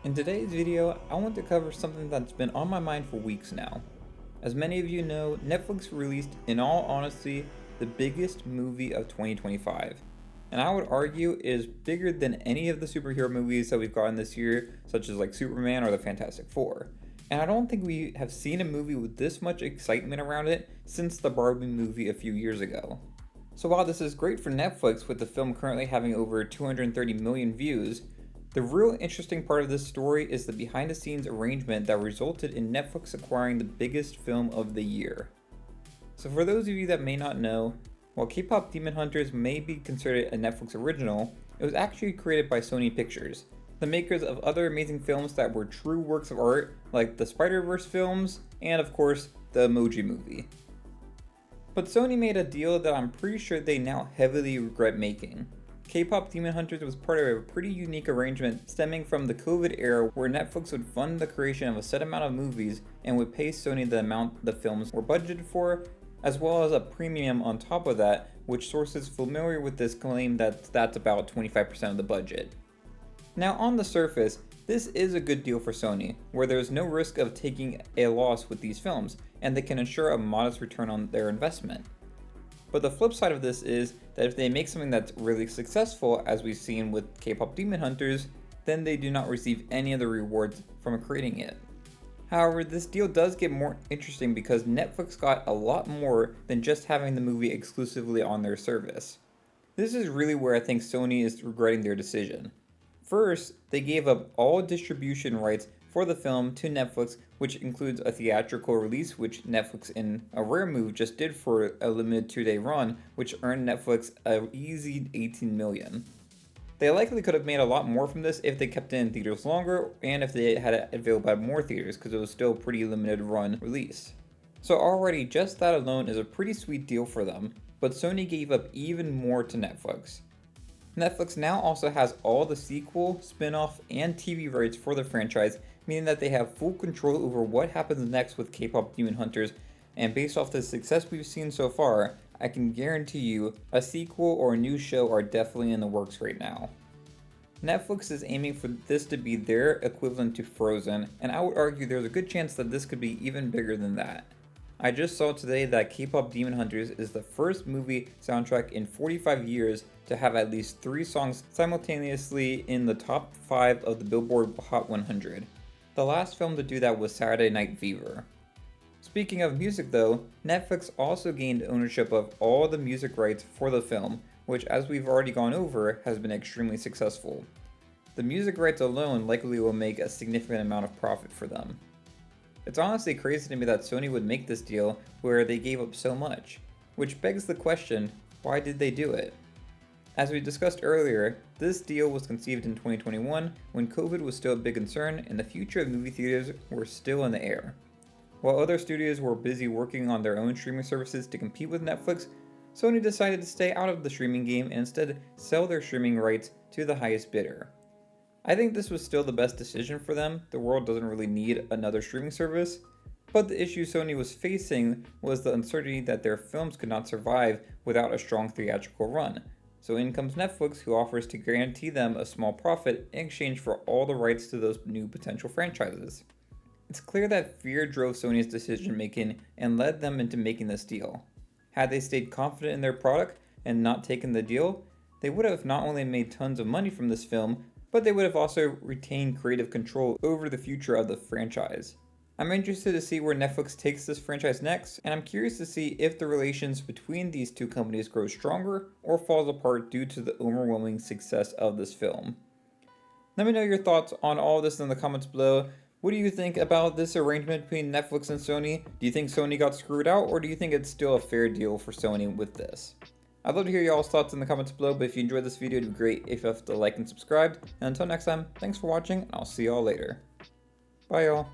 In today's video, I want to cover something that's been on my mind for weeks now. As many of you know, Netflix released, in all honesty, the biggest movie of 2025. And I would argue it is bigger than any of the superhero movies that we've gotten this year, such as like Superman or the Fantastic Four. And I don't think we have seen a movie with this much excitement around it since the Barbie movie a few years ago. So while this is great for Netflix with the film currently having over 230 million views, the real interesting part of this story is the behind the scenes arrangement that resulted in Netflix acquiring the biggest film of the year. So for those of you that may not know, while K-pop Demon Hunters may be considered a Netflix original, it was actually created by Sony Pictures, the makers of other amazing films that were true works of art like the Spider-Verse films and of course the Emoji Movie. But Sony made a deal that I'm pretty sure they now heavily regret making. K-pop Demon Hunters was part of a pretty unique arrangement stemming from the COVID era where Netflix would fund the creation of a set amount of movies and would pay Sony the amount the films were budgeted for, as well as a premium on top of that, which sources familiar with this claim that that's about 25% of the budget. Now on the surface, this is a good deal for Sony, where there is no risk of taking a loss with these films, and they can ensure a modest return on their investment. But the flip side of this is that if they make something that's really successful, as we've seen with K-pop Demon Hunters, then they do not receive any of the rewards from creating it. However, this deal does get more interesting because Netflix got a lot more than just having the movie exclusively on their service. This is really where I think Sony is regretting their decision. First, they gave up all distribution rights for the film to Netflix, which includes a theatrical release, which Netflix, in a rare move, just did for a limited 2-day run, which earned Netflix an easy 18 million. They likely could have made a lot more from this if they kept it in theaters longer and if they had it available at more theaters, because it was still a pretty limited run release. So already just that alone is a pretty sweet deal for them, but Sony gave up even more to Netflix. Netflix now also has all the sequel, spin-off, and TV rights for the franchise, meaning that they have full control over what happens next with K-pop Demon Hunters, and based off the success we've seen so far, I can guarantee you a sequel or a new show are definitely in the works right now. Netflix is aiming for this to be their equivalent to Frozen, and I would argue there's a good chance that this could be even bigger than that. I just saw today that K-pop Demon Hunters is the first movie soundtrack in 45 years to have at least 3 songs simultaneously in the top 5 of the Billboard Hot 100. The last film to do that was Saturday Night Fever. Speaking of music though, Netflix also gained ownership of all the music rights for the film, which, as we've already gone over, has been extremely successful. The music rights alone likely will make a significant amount of profit for them. It's honestly crazy to me that Sony would make this deal where they gave up so much, which begs the question, why did they do it? As we discussed earlier, this deal was conceived in 2021 when COVID was still a big concern and the future of movie theaters were still in the air. While other studios were busy working on their own streaming services to compete with Netflix, Sony decided to stay out of the streaming game and instead sell their streaming rights to the highest bidder. I think this was still the best decision for them. The world doesn't really need another streaming service, but the issue Sony was facing was the uncertainty that their films could not survive without a strong theatrical run. So in comes Netflix, who offers to guarantee them a small profit in exchange for all the rights to those new potential franchises. It's clear that fear drove Sony's decision making and led them into making this deal. Had they stayed confident in their product and not taken the deal, they would have not only made tons of money from this film, but they would have also retained creative control over the future of the franchise. I'm interested to see where Netflix takes this franchise next, and I'm curious to see if the relations between these two companies grows stronger or falls apart due to the overwhelming success of this film. Let me know your thoughts on all of this in the comments below. What do you think about this arrangement between Netflix and Sony? Do you think Sony got screwed out, or do you think it's still a fair deal for Sony with this? I'd love to hear y'all's thoughts in the comments below, but if you enjoyed this video, it'd be great if you have to like and subscribe. And until next time, thanks for watching, and I'll see y'all later. Bye y'all.